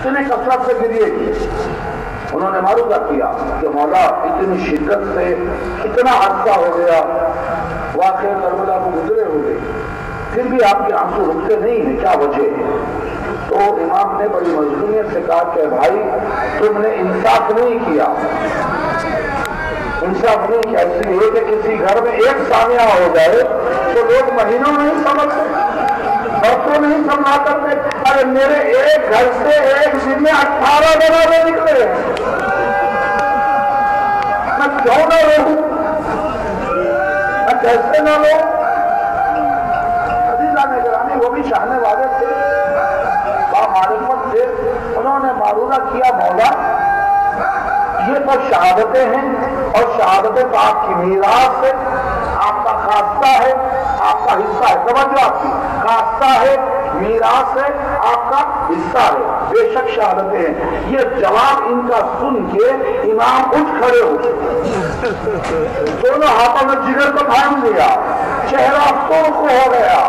اتنے کثرت سے گریے کی. انہوں نے معروضہ کیا کہ مولا اتنی شدت سے اتنا عرصہ ہو گیا واقعہ کربلا کو گزرے ہوئے پھر بھی آپ کے آنسو رکتے نہیں ہیں، کیا وجہ ہے؟ تو امام نے بڑی مظلومیت سے کہا کہ بھائی تم نے انصاف نہیں کیا، انصاف نہیں کیا. اس لیے کہ کسی گھر میں ایک سانیہ ہو جائے تو لوگ مہینوں نہیں سمجھتے، برسوں نہیں سمجھا کرتے. ارے میرے ایک گھر سے ایک دن میں 18 جنازے نکلے، میں کیوں نہ رہوں، میں کیسے نہ لوں؟ عزیزان گرامی وہ بھی چاہنے والے تھے، معرفت سے. انہوں نے معروضہ کیا مولا یہ تو شہادتیں ہیں اور شہادتیں تو آپ کی میراث ہے، آپ کا خاصہ ہے، آپ کا حصہ ہے. توجہ آپ کی خاصہ ہے، میراث ہے، آپ کا حصہ ہے، بے شک شہادتیں ہیں. یہ جواب ان کا سن کے امام اٹھ کھڑے ہو دونوں ہاتھوں میں جگر کو تھام لیا، چہرہ سرخ ہو گیا،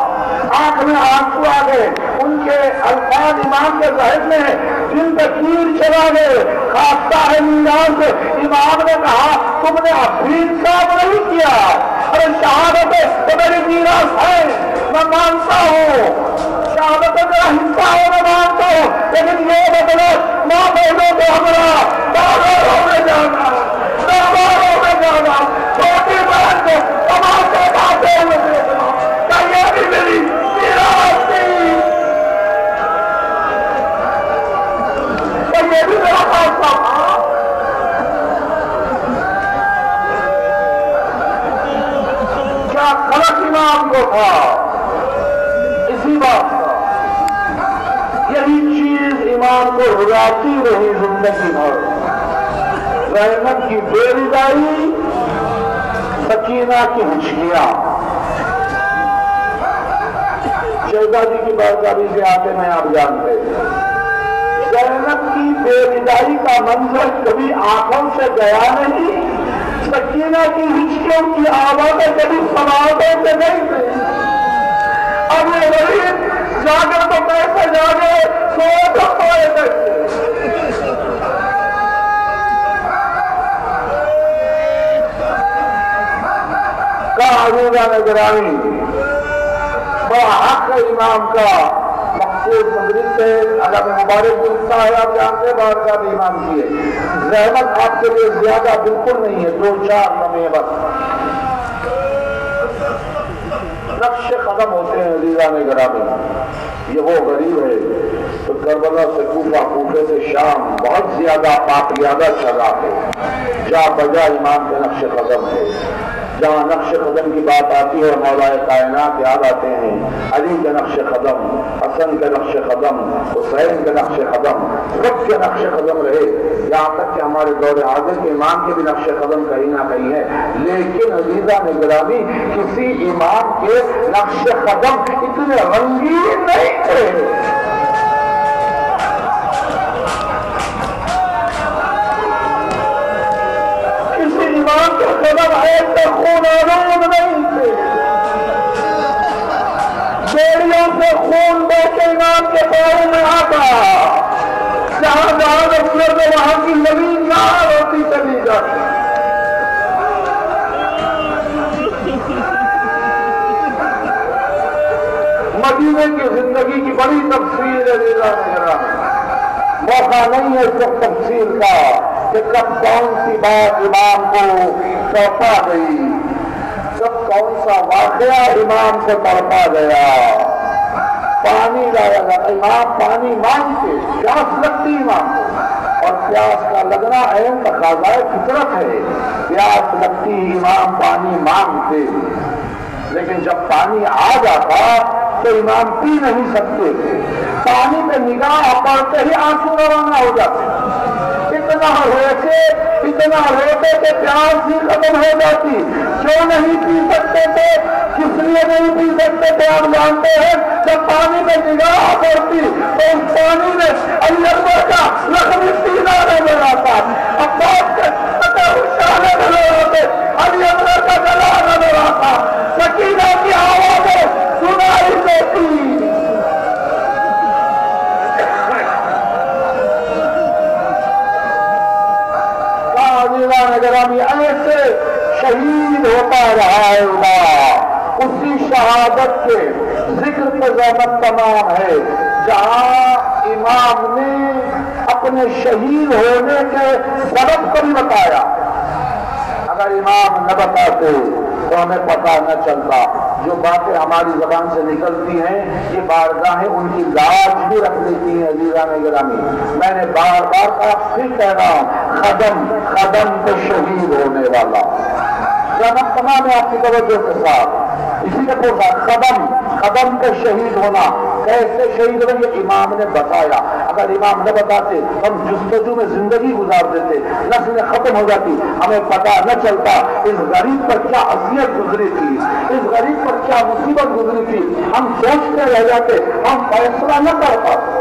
آنکھ میں آنسو آ گئے. ان کے الفاظ امام کے ذہن میں جن پہ تیر چلا گئے، خاصہ ہے میراث. امام نے کہا تم نے ابھی انصاف نہیں کیا، ارے شہادت تو میری میراث ہے، میں مانتا ہوں، شہادت میرا حصہ ہے، میں مانتا ہوں، لیکن یہ بدلو ماں بہنوں کو ہمارا داروں میں جانا، درباروں میں جانا، چھوٹی بہن کو تماشے باتیں ہوئے دیکھنا، کیا یہ بھی میری میراث تھی؟ یہ بھی میرا خاصہ تھا. کیا غلط امام کو تھا اسی بات کا؟ یہی چیز امام کو رلاتی رہی زندگی بھر. رحمت کی بے رضائی، سکینہ کی ہچکیاں. شہزادی کی بارگاہی سے آتے میں آپ جانتے ہیں زینب کی بے رضائی کا منظر کبھی آنکھوں سے گیا نہیں، سکینہ کی ہچکیوں کی آوازیں کبھی سماعتوں سے نہیں تھی. اب یہ غریب جاگر تو کیسے جاگے، سوئے تو سوئے کیسے. کہا عزیزان گرامی بڑا حق ہے امام کا. مجلس سے علم مبارک ملتا ہے، آپ جانتے ہیں بارگاہ بھی امام کی ہے. رحمت آپ کے لیے زیادہ بالکل نہیں ہے، 2-4 لمحے بس. نقش قدم ہوتے ہیں عزیزان گرامی. یہ وہ غریب ہے تو کربلا سے کوفہ، کوفے سے شام بہت زیادہ پاکیزہ چلا ہے. جا بجا امام کے نقش قدم ہے. جہاں نقش قدم کی بات آتی ہے مولا کائنات یاد آتے ہیں. علی کے نقش قدم، حسن کے نقش قدم، حسین کے نقش قدم، سب کے نقش قدم رہے. یہاں تک کہ ہمارے دور حاضر کے امام کے بھی نقش قدم کہیں نہ کہیں ہے. لیکن عزیزان گرامی کسی امام کے نقش قدم اتنے رنگین نہیں تھے. امام کے قدم ایسے خون آلود نہیں تھے. بیڑیوں سے خون بہ کے امام کے پاؤں میں آتا، جہاں جہاں گزرتے وہاں کی زمین لال ہوتی چلی جاتی. مدینے کی زندگی کی بڑی تفصیل ہے، موقع نہیں ہے اس وقت تفصیل کا کہ کب کون سی بات امام کو سونپا گئی، کب کون سا واقعہ امام کو تڑپا گیا. پانی لایا گیا، امام پانی مانگتے، پیاس لگتی امام کو، اور پیاس کا لگنا عین تقاضۂ فطرت ہے. پیاس لگتی امام پانی مانگتے، لیکن جب پانی آ جاتا تو امام پی نہیں سکتے تھے. پانی پہ نگاہ پڑتے ہی آنسو روانہ ہو جاتے. اتنا روتے کہ پیاس ہی ختم ہو جاتی. کیوں نہیں پی سکتے تھے، کس لیے نہیں پی سکتے تھے آپ جانتے ہیں. جب پانی میں نگاہ پڑتی تو اس پانی میں علی اکبر کا لخمی سینہ نظر آتا، عباس کے کٹے ہوئے شانے نظر آتے، علی اکبر کا گلا نظر آتا، سکینہ کی آوازیں سنائی دیتی. عزیزان گرامی ایسے شہید ہوتا رہا ہے اسی شہادت کے ذکر پہ زحمت تمام ہے جہاں امام نے اپنے شہید ہونے کے سبب کو بھی بتایا. اگر امام نہ بتاتے تو ہمیں پتہ نہ چلتا. جو باتیں ہماری زبان سے نکلتی ہیں یہ بارگاہیں ان کی لاج بھی رکھ دیتی ہیں. عزیزان گرامی میں نے بار بار آپ سے کہہ رہا ہوں قدم قدم پہ شہید ہونے والا. زحمت تمام ہے آپ کی توجہ کے ساتھ. اسی نے پوچھا قدم قدم پہ شہید ہونا کیسے شہید ہونا یہ امام نے بتایا. اگر امام نہ بتاتے ہم جستجو میں زندگی گزار دیتے نسلیں ختم ہو جاتی ہمیں پتہ نہ چلتا اس غریب پر کیا اذیت گزری تھی اس غریب پر کیا مصیبت گزری تھی. ہم سوچتے رہ جاتے ہم فیصلہ نہ کر پاتے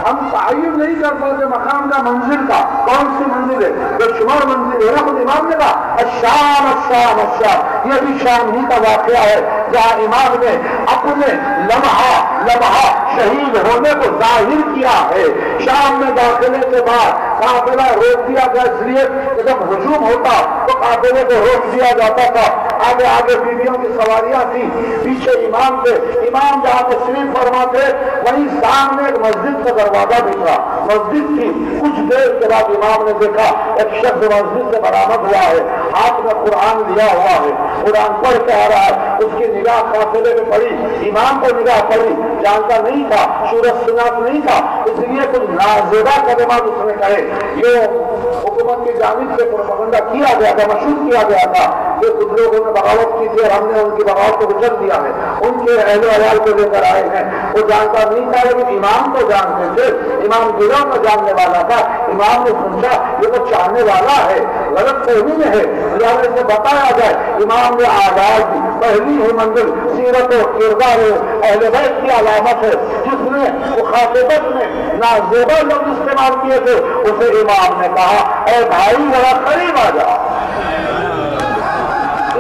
ہم تعین نہیں کر پاتے مقام کا منزل کا کون سی منزل ہے جو شمار منزل ہے. خود امام نے کہا الشام الشام الشام یہ بھی شام ہی کا واقعہ ہے جہاں امام نے اپنے لمحہ شہید ہونے کو ظاہر کیا ہے. شام میں داخلے کے بعد قافلہ روک دیا گیا اس لیے کہ جب ہجوم ہوتا تو قافلے کو روک دیا جاتا تھا. آگے آگے بیویوں کی سواریاں تھی پیچھے امام تھے. امام جہاں تشریف فرما تھے وہیں سامنے ایک مسجد کا دروازہ بھی تھا. مسجد تھی. کچھ دیر کے بعد امام نے دیکھا ایک شخص مسجد سے برآمد ہوا ہے ہاتھ میں قرآن لیا ہوا ہے قرآن پڑھ کے آ رہا ہے. اس کی نگاہ قافلے میں پڑی امام کو نگاہ پڑی جانتا نہیں تھا سورج سنات نہیں تھا اس لیے کچھ نازیبہ کلمات اس نے کہے. یہ حکومت کی جانب سے پروپیگنڈا کیا گیا تھا مشہور کیا گیا تھا کہ کچھ لوگوں نے بغاوت کی تھی اور ہم نے ان کی بغاوت کو کچل دیا ہے. ان کے اہل و عیال کو لے کر آئے ہیں. وہ جانتا نہیں تھا لیکن امام کو جانتے تھے. امام دلوں کو جاننے والا تھا. امام نے سمجھا یہ تو چاہنے والا ہے غلط فہمی میں ہے لہٰذا سے بتایا جائے. امام نے آغاز دی پہلی ہی منزل سیرت و کردار اہل بیت کی علامت ہے جس نے مخاطبت میں نازیبہ لفظ استعمال کیے تھے اسے امام نے کہا اے بھائی ذرا قریب آ جا.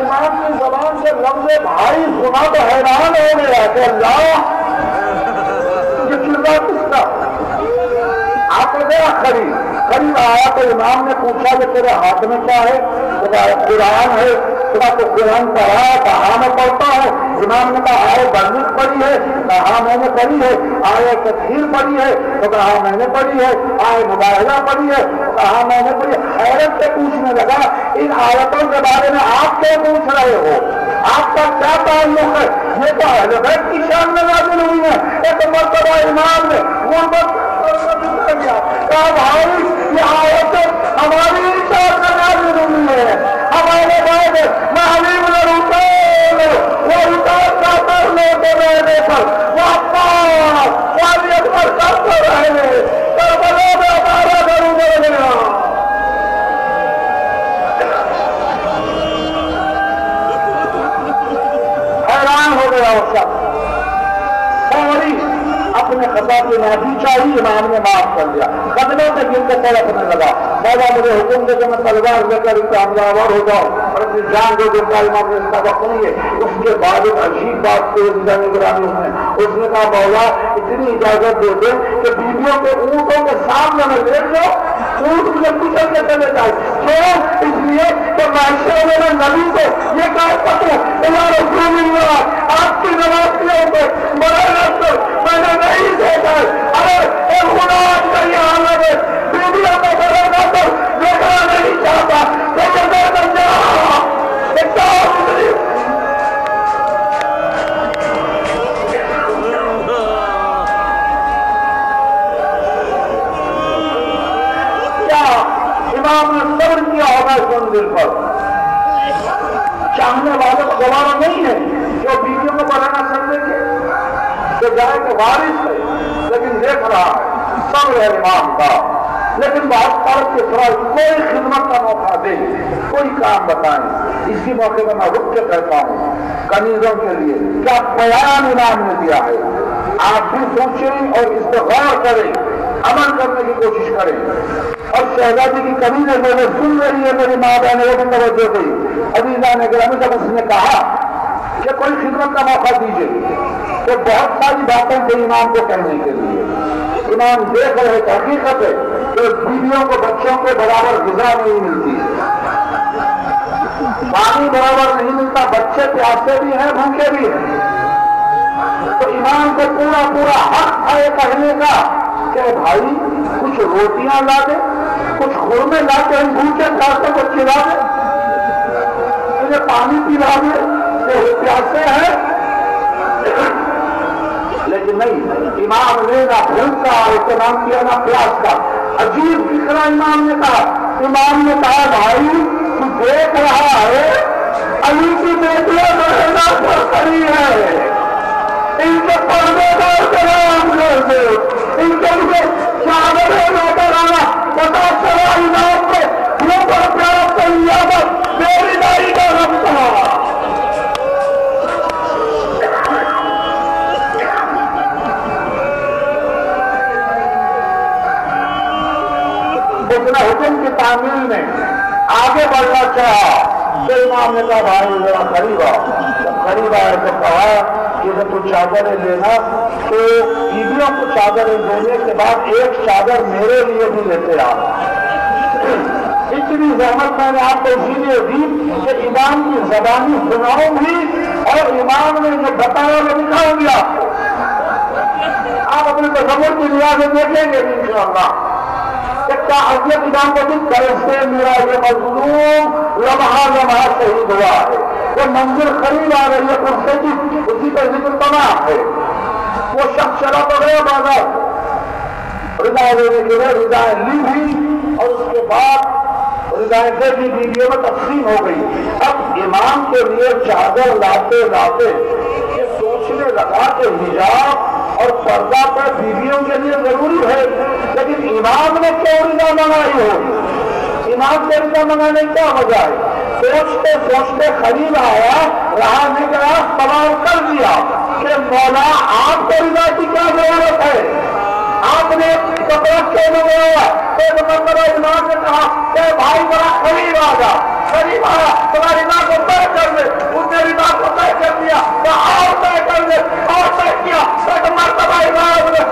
امام کی زبان سے لفظ بھائی سنا تو حیران ہو گیا کہ اللہ یہ کردار کس کا. آپ نے گیا قریب آیا تو امام نے پوچھا کہ تیرے ہاتھ میں کیا ہے. قرآن ہے. تو قرآن پڑھا کہاں میں پڑھتا ہوں. امام نے کہا آئے بندش پڑھی ہے کہاں میں نے پڑھی ہے. آئے تطہیر پڑھی ہے تو کہا میں نے پڑھی ہے. آئے مباہلہ پڑھی ہے تو کہا میں نے پڑھی. حیرت سے پوچھنے لگا ان آیتوں کے بارے میں آپ کیا پوچھ رہے ہو آپ کا کیا تعلق ہے. یہ تو اہل بیت کی شان میں نازل ہوئی ہے. ایک مرتبہ امام نے کہا بھائی یہ آیتیں ہماری شان میں نازل ہوئی ہے ہمارے بعد معلوم رسول وہ اتارتا کر لیتے رہنے پر واپس والیت پر کرتے رہے کربلا میں ہمارا ضرور گیا. حیران ہو گیا اس شخص فوری اپنے خطا کی معافی چاہیے. امام نے معاف کر دیا. قدموں سے گر کے تڑپنے لگا مولا مجھے حکم دے کہ میں تلوار لے کر ان کا حملہ ہو جاؤں اور اپنی جان دے دوں گا. امام نے اس کا وقت نہیں ہے. اس کے بعد ایک عجیب بات کو نگرانی اس نے کہا مولا اتنی اجازت دے دے کہ بیویوں کے اونٹوں کے سامنے میں لیٹ جاؤ اونٹ مجھے کچل کے چلے جائے. کیوں؟ اس لیے کہ معاشرے میں نبی کو یہ کہہ سکوں تمہارے رسول اللہ آپ کی نوازیوں پہ بڑا میں نے نہیں دیکھا. ارے اے خدا کا یہ حالت ہے بیویوں کو بڑا نہ کر دیکھنا نہیں چاہتا لیکن میں سمجھا کیا امام نے صبر کیا ہوگا اس منزل پر. چاہنے والے کو گوارا نہیں ہے جو بیویوں کو بڑھانا سمجھے گے کہ جائے کہ وارث ہے لیکن دیکھ رہا ہے صبر ہے امام کا. لیکن بات فرق کے سوال کوئی خدمت کا موقع دے کوئی کام بتائیں اسی موقع میں رک کے کہتا ہوں کنیزوں کے لیے کیا بیان امام نے دیا ہے. آپ بھی سوچیں اور اس پہ غور کریں عمل کرنے کی کوشش کریں. اور شہزادی کی کنیز ہے میں سن رہی ہے میری ماں بہن وہ بھی توجہ دی. عزیزان گرامی جب اس نے کہا کہ کوئی خدمت کا موقع دیجیے تو بہت ساری باتیں تھے امام کو کہنے کے لیے. مسلمان دیکھ رہے کہ حقیقت ہے کہ بیویوں کو بچوں کو برابر غذا نہیں ملتی، پانی برابر نہیں ملتا، بچے پیاسے بھی ہیں بھوکے بھی ہیں۔ تو امام کو پورا پورا حق ہے کہنے کا کہ بھائی کچھ روٹیاں لا دے، کچھ خورمے لا کے ہم بھوکے پیاسے کو کھلا دے، انہیں پانی پلا دے کہ وہ پیاسے ہیں۔ لیکن نہیں، امام نے نہ بھوک کا اہتمام کیا نہ پیاس کا۔ عجیب فکرہ امام نے کہا، امام نے کہا بھائی تو دیکھ رہا ہے علی کی بیٹیاں رہنا تو کھڑی ہے، ان کے پردے کا احترام کر دے، ان کے لیے چادریں لے کر آنا، پتا چلا امام کو بھوک اور پیاس سے نیابت میری دائی کا رفتہ۔ اتنا حکم کی تعمیل میں آگے بڑھنا چاہا تو امام نے کہا بھائی ذرا قریب آؤ۔ جب قریب آئے تو کہا کہ جب تو چادریں لینا تو بیویوں کو چادریں دینے کے بعد ایک چادر میرے لیے بھی لیتے آ۔ اتنی زحمت میں نے آپ کو اسی لیے دی کہ امام کی زبانی سناؤں بھی اور امام نے جو بتایا وہ دکھاؤں گی آپ کو۔ آپ اپنے تصور کی نیازیں دیکھیں گے انشاءاللہ۔ کیا حضرت امام کو جس طرح سے میرا یہ مظلوم لمحہ لمحہ شہید ہوا ہے، وہ منزل قریب آ رہی ہے قرصے کی، اسی کا ذکر تمام ہے۔ وہ شخص چلا تو گیا بازار، رضا لینے کے لیے رضائیں لی ہوئی اور اس کے بعد رضائیں دے دی، بیویوں میں تقسیم ہو گئی۔ اب امام کے لیے چادر لاتے لاتے یہ سوچنے لگا کہ حجاب اور پردہ پر بیویوں کے لیے ضروری ہے، لیکن امام نے کیوں رضا منگائی ہو؟ امام کے رضا منگانے کیا وجہ ہے؟ سوچتے سوچتے قریب آیا، رہا نہیں گیا، سوال کر دیا کہ مولا آپ کو رضا کی کیا ضرورت ہے؟ آپ نے کپڑا کیوں منگایا؟ تو مرتبہ امام نے کہا کہ بھائی بڑا قریب آ جا، قریب آیا، تمہاری رضا کو طے کر دے۔ اس نے رضا کو طے کر دیا، اور طے کر دے، اور طے کیا۔ مرتبہ امام نے